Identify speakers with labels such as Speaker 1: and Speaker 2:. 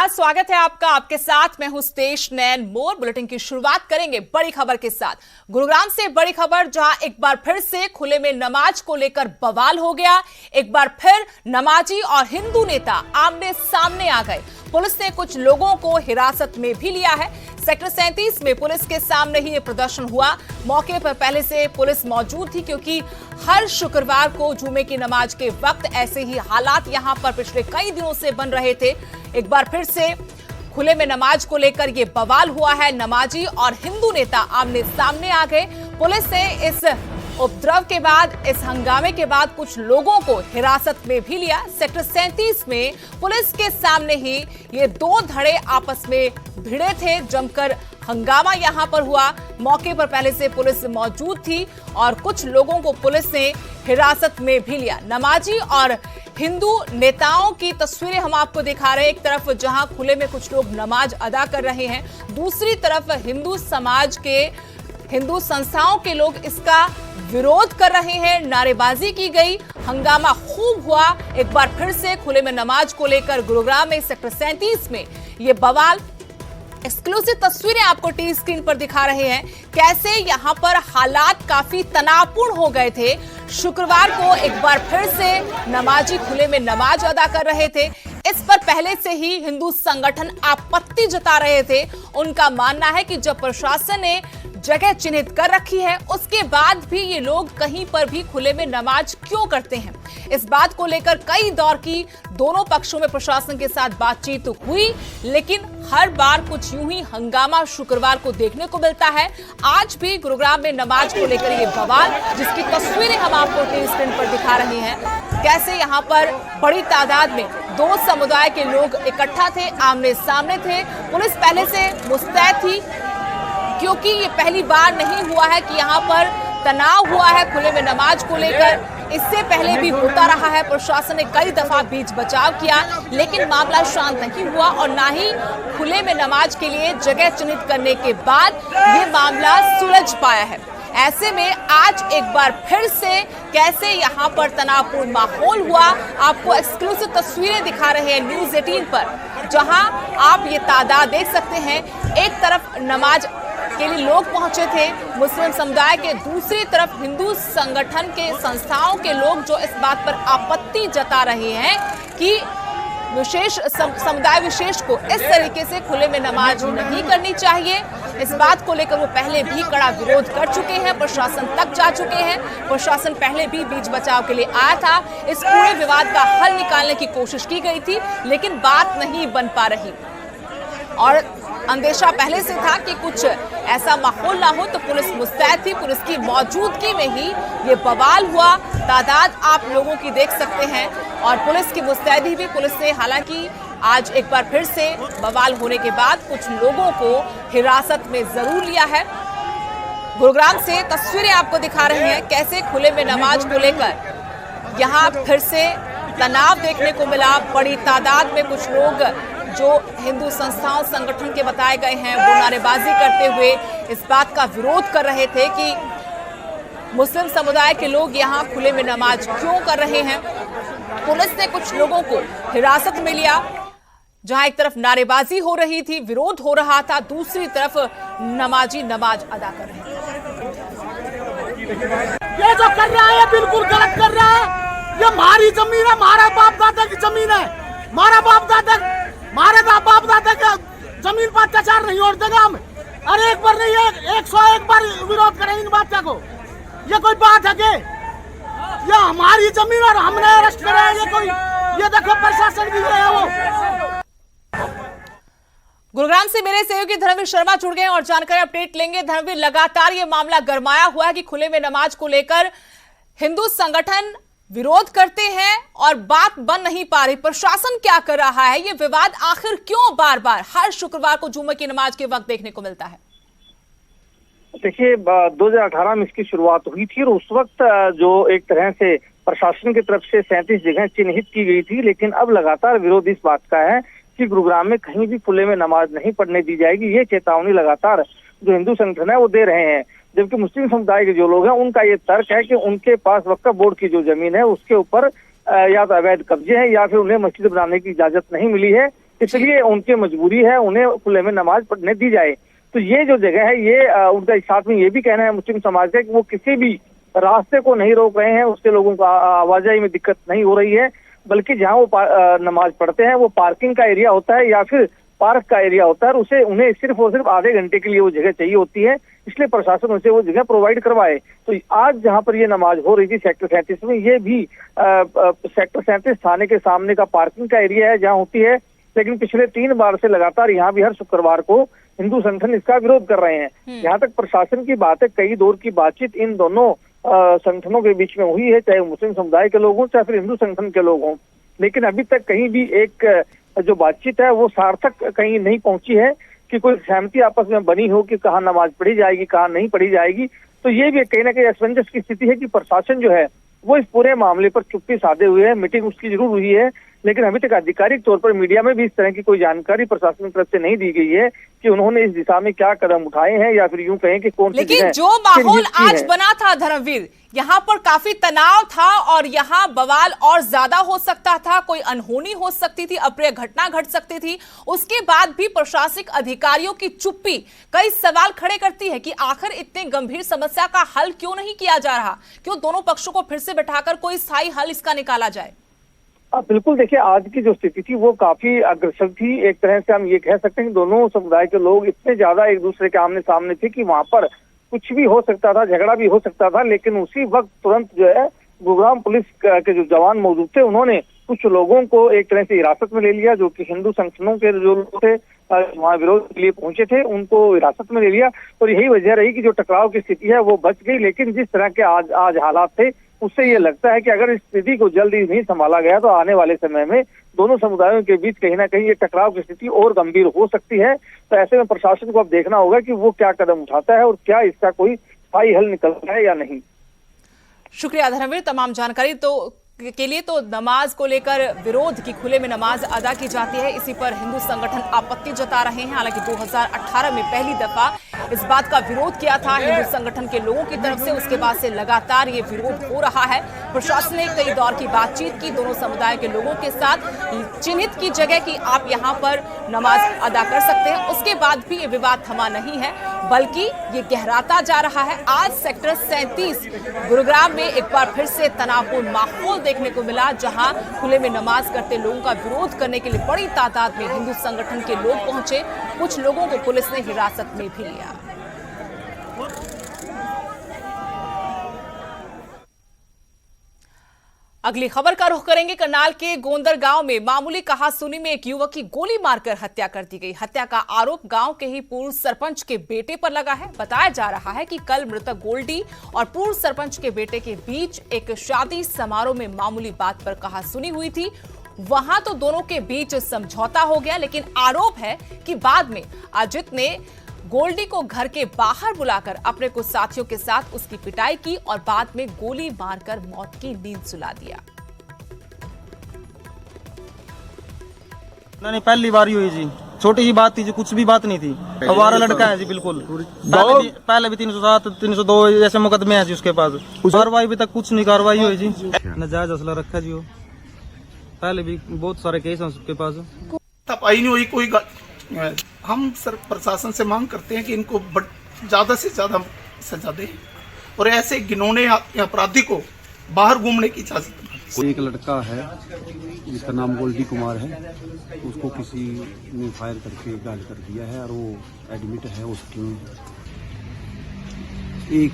Speaker 1: स्वागत है आपका। आपके साथ मैं हूं स्टेश नैन मोर। बुलेटिन की शुरुआत करेंगे बड़ी खबर के साथ। गुरुग्राम से बड़ी खबर, जहां एक बार फिर से खुले में नमाज को लेकर बवाल हो गया। एक बार फिर नमाजी और हिंदू नेता आमने सामने आ गए। पुलिस ने कुछ लोगों को हिरासत में भी लिया है। सेक्टर 37 में पुलिस के सामने ही ये प्रदर्शन हुआ। मौके पर पहले से पुलिस मौजूद थी, क्योंकि हर शुक्रवार को जुमे की नमाज के वक्त ऐसे ही हालात यहां पर पिछले कई दिनों से बन रहे थे। एक बार फिर से खुले में नमाज को लेकर ये बवाल हुआ है। नमाजी और हिंदू नेता आमने सामने आ गए। पुलिस ने इस उपद्रव के बाद, इस हंगामे के बाद कुछ लोगों को हिरासत में भी लिया। सेक्टर 37 में पुलिस के सामने ही ये दो धड़े आपस में भिड़े थे। जमकर हंगामा यहां पर हुआ। मौके पर पहले से पुलिस मौजूद थी और कुछ लोगों को पुलिस ने हिरासत में भी लिया। नमाजी और हिंदू नेताओं की तस्वीरें हम आपको दिखा रहे हैं। एक तरफ जहां खुले में कुछ लोग नमाज अदा कर रहे हैं, दूसरी तरफ हिंदू समाज के, हिंदू संस्थाओं के लोग इसका विरोध कर रहे हैं। नारेबाजी की गई, हंगामा खूब हुआ। एक बार फिर से खुले में नमाज को लेकर गुरुग्राम में सेक्टर 37 में ये बवाल। एक्सक्लूसिव तस्वीरें आपको टीवी स्क्रीन पर दिखा रहे हैं, कैसे यहां पर हालात काफी तनावपूर्ण हो गए थे। शुक्रवार को एक बार फिर से नमाजी खुले में नमाज अदा कर रहे थे। इस पर पहले से ही हिंदू संगठन आपत्ति जता रहे थे। उनका मानना है कि जब प्रशासन ने जगह चिन्हित कर रखी है, उसके बाद भी ये लोग कहीं पर भी खुले में नमाज क्यों करते हैं। इस बात को लेकर कई दौर की दोनों पक्षों में प्रशासन के साथ बातचीत हुई, लेकिन हर बार कुछ यूं ही हंगामा शुक्रवार को देखने को मिलता है। आज भी गुरुग्राम में नमाज को लेकर ये बवाल, जिसकी तस्वीरें हम आपको टीवी स्क्रीन पर दिखा रहे हैं, कैसे यहाँ पर बड़ी तादाद में दो समुदाय के लोग इकट्ठा थे, आमने सामने थे। पुलिस पहले से मुस्तैद थी, क्योंकि ये पहली बार नहीं हुआ है कि यहाँ पर तनाव हुआ है खुले में नमाज को लेकर। इससे पहले भी होता रहा है। प्रशासन ने कई दफा बीच बचाव किया, लेकिन मामला शांत नहीं हुआ और ना ही खुले में नमाज के लिए जगह चिन्हित करने के बाद ये मामला सुलझ पाया है। ऐसे में आज एक बार फिर से कैसे यहाँ पर तनावपूर्ण माहौल हुआ, आपको एक्सक्लूसिव तस्वीरें दिखा रहे हैं न्यूज़ 18 पर, जहां आप ये तादाद देख सकते हैं। एक तरफ नमाज के लिए लोग पहुंचे थे मुस्लिम समुदाय के, दूसरी तरफ हिंदू संगठन के, संस्थाओं के लोग जो इस बात पर आपत्ति जता रहे हैं कि विशेष समुदाय विशेष को इस तरीके से खुले में नमाज नहीं करनी चाहिए। इस बात को लेकर वो पहले भी कड़ा विरोध कर चुके हैं, प्रशासन तक जा चुके हैं। प्रशासन पहले भी बीच बचाव के लिए आया था। इस पूरे विवाद का हल निकालने की कोशिश की गई थी, लेकिन बात नहीं बन पा रही और अंदेशा पहले से था कि कुछ ऐसा माहौल ना हो, तो पुलिस मुस्तैद थी। पुलिस की मौजूदगी में ही ये बवाल हुआ। तादाद आप लोगों की देख सकते हैं और पुलिस की मुस्तैदी भी। पुलिस ने हालांकि आज एक बार फिर से बवाल होने के बाद कुछ लोगों को हिरासत में जरूर लिया है। गुरुग्राम से तस्वीरें आपको दिखा रहे हैं, कैसे खुले में नमाज को लेकर यहाँ फिर से तनाव देखने को मिला। बड़ी तादाद में कुछ लोग जो हिंदू संस्थाओं, संगठन के बताए गए हैं, वो नारेबाजी करते हुए इस बात का विरोध कर रहे थे कि मुस्लिम समुदाय के लोग यहाँ खुले में नमाज क्यों कर रहे हैं। पुलिस ने कुछ लोगों को हिरासत में लिया। जहां एक तरफ नारेबाजी हो रही थी, विरोध हो रहा था, दूसरी तरफ नमाजी नमाज अदा कर रहे थे।
Speaker 2: ये जो कर रहा है बिल्कुल गलत कर रहा है। ये हमारी जमीन है, हमारा बाप दादा की जमीन है। हमारे बाप दादा का जमीन पर अत्याचार नहीं होने देगा हम। अरे एक बार नहीं, 101 बार विरोध करेंगे इन बातों को। ये कोई बात है कि ये हमारी जमीन और हमने अरेस्ट करा है? ये देखो प्रशासन भी है वो।
Speaker 1: गुरुग्राम से मेरे सहयोगी धर्मवीर शर्मा जुड़ गए और जानकारी अपडेट लेंगे। धर्मवीर, लगातार ये मामला गरमाया हुआ है कि खुले में नमाज को लेकर हिंदू संगठन विरोध करते हैं और बात बन नहीं पा रही। प्रशासन क्या कर रहा है? ये विवाद आखिर क्यों बार बार हर शुक्रवार को जुम्मे की नमाज के वक्त देखने को मिलता है?
Speaker 3: देखिए, 2018 में इसकी शुरुआत हुई थी और उस वक्त जो एक तरह से प्रशासन की तरफ से 37 जगह चिन्हित की गई थी, लेकिन अब लगातार विरोध इस बात का है कि गुरुग्राम में कहीं भी खुले में नमाज नहीं पढ़ने दी जाएगी। ये चेतावनी लगातार जो हिंदू संगठन है वो दे रहे हैं। जबकि मुस्लिम समुदाय के जो लोग हैं, उनका ये तर्क है कि उनके पास वक्फ बोर्ड की जो जमीन है उसके ऊपर या तो अवैध कब्जे हैं या फिर उन्हें मस्जिद बनाने की इजाजत नहीं मिली है। इसलिए उनकी मजबूरी है उन्हें खुले में नमाज पढ़ने दी जाए। तो ये जो जगह है ये उनका साथ में ये भी कहना है मुस्लिम समाज का कि वो किसी भी रास्ते को नहीं रोक रहे हैं, उससे लोगों को आवाजाही में दिक्कत नहीं हो रही है, बल्कि जहाँ वो नमाज पढ़ते हैं वो पार्किंग का एरिया होता है या फिर पार्क का एरिया होता है, और उन्हें सिर्फ और सिर्फ आधे घंटे के लिए वो जगह चाहिए होती है, इसलिए प्रशासन उसे वो जगह प्रोवाइड करवाए। तो आज जहाँ पर ये नमाज हो रही थी सेक्टर 37 में, ये भी सेक्टर 37 थाने के सामने का पार्किंग का एरिया है जहाँ होती है, लेकिन पिछले 3 बार से लगातार यहाँ भी हर शुक्रवार को हिंदू संगठन इसका विरोध कर रहे हैं। यहाँ तक प्रशासन की बात है, कई दौर की बातचीत इन दोनों संगठनों के बीच में हुई है, चाहे मुस्लिम समुदाय के लोग हों चाहे फिर हिंदू संगठन के लोग हों, लेकिन अभी तक कहीं भी एक जो बातचीत है वो सार्थक कहीं नहीं पहुंची है कि कोई सहमति आपस में बनी हो कि कहाँ नमाज पढ़ी जाएगी कहाँ नहीं पढ़ी जाएगी। तो ये भी कहीं ना कहीं असमंजस की स्थिति है कि प्रशासन जो है वो इस पूरे मामले पर चुप्पी साधे हुए है। मीटिंग उसकी जरूर हुई है, लेकिन अभी तक आधिकारिक तौर पर मीडिया में भी इस तरह की कोई जानकारी प्रशासन की तरफ से नहीं दी गई है कि उन्होंने इस दिशा में क्या कदम उठाए हैं या फिर यूं कहें कि कौन सी
Speaker 1: लेकिन जो माहौल आज बना था धर्मवीर, यहाँ पर काफी तनाव था और यहाँ बवाल और ज्यादा हो सकता था, कोई अनहोनी हो सकती थी, अप्रिय घटना घट सकती थी। उसके बाद भी प्रशासनिक अधिकारियों की चुप्पी कई सवाल खड़े करती है कि आखिर इतने गंभीर समस्या का हल क्यों नहीं किया जा रहा, क्यों दोनों पक्षों को फिर से बैठाकर कोई स्थायी हल इसका निकाला जाए।
Speaker 3: बिल्कुल, देखिए आज की जो स्थिति थी वो काफी अग्रसर थी। एक तरह से हम ये कह सकते हैं कि दोनों समुदाय के लोग इतने ज्यादा एक दूसरे के आमने सामने थे कि वहां पर कुछ भी हो सकता था, झगड़ा भी हो सकता था, लेकिन उसी वक्त तुरंत जो है गुरुग्राम पुलिस के जो जवान मौजूद थे उन्होंने कुछ लोगों को एक तरह से हिरासत में ले लिया, जो कि हिंदू संगठनों के जो लोग थे वहाँ विरोध के लिए पहुंचे थे, उनको हिरासत में ले लिया। और यही वजह रही कि जो टकराव की स्थिति है वो बच गई। लेकिन जिस तरह के आज हालात थे उससे ये लगता है कि अगर इस स्थिति को जल्दी नहीं संभाला गया तो आने वाले समय में दोनों समुदायों के बीच कहीं ना कहीं ये टकराव की स्थिति और गंभीर हो सकती है। तो ऐसे में प्रशासन को अब देखना होगा कि वो क्या कदम उठाता है और क्या इसका कोई स्थायी हल निकलता है या नहीं।
Speaker 1: शुक्रिया धर्मवीर तमाम जानकारी के लिए। तो नमाज को लेकर विरोध की खुले में नमाज अदा की जाती है, इसी पर हिंदू संगठन आपत्ति जता रहे हैं। हालांकि 2018 में पहली दफा इस बात का विरोध किया था हिंदू संगठन के लोगों की तरफ से, उसके बाद से लगातार ये विरोध हो रहा है। प्रशासन ने कई दौर की बातचीत की दोनों समुदाय के लोगों के साथ, चिन्हित की जगह की आप यहाँ पर नमाज अदा कर सकते हैं, उसके बाद भी ये विवाद थमा नहीं है बल्कि ये गहराता जा रहा है। आज सेक्टर 37 गुरुग्राम में एक बार फिर से तनावपूर्ण माहौल देखने को मिला, जहां खुले में नमाज करते लोगों का विरोध करने के लिए बड़ी तादाद में हिंदू संगठन के लोग पहुंचे। कुछ लोगों को पुलिस ने हिरासत में भी लिया। अगली खबर का रुख करेंगे। करनाल के गोंदर गांव में मामूली कहासुनी में एक युवक की गोली मारकर हत्या कर दी गई। हत्या का आरोप गांव के ही पूर्व सरपंच के बेटे पर लगा है। बताया जा रहा है कि कल मृतक गोल्डी और पूर्व सरपंच के बेटे के बीच एक शादी समारोह में मामूली बात पर कहासुनी हुई थी। वहां तो दोनों के बीच समझौता हो गया, लेकिन आरोप है कि बाद में अजित ने गोल्डी को घर के बाहर बुलाकर अपने कुछ साथियों के साथ उसकी पिटाई की और बाद में गोली मारकर मौत की नींद सुला दिया।
Speaker 4: नहीं, पहली बार ही हुई जी, छोटी ही बात थी जी, कुछ भी बात नहीं थी। हमारा लड़का है जी, बिल्कुल पहले भी 307 302 ऐसे मुकदमे हैं जी उसके पास। कार्रवाई भी तक कुछ नहीं कार्रवाई हुई जी। नाजायज असला रखा जी, वो पहले भी बहुत सारे केस हैं उसके पास।
Speaker 5: तब आई नहीं हुई कोई। हम सर प्रशासन से मांग करते हैं कि इनको ज्यादा से ज्यादा सजा दे और ऐसे घिनौने अपराधी को बाहर घूमने की इजाजत।
Speaker 6: एक लड़का है जिसका नाम गोल्डी कुमार है, उसको किसी ने फायर करके घायल कर दिया है और वो एडमिट है हॉस्पिटल में। एक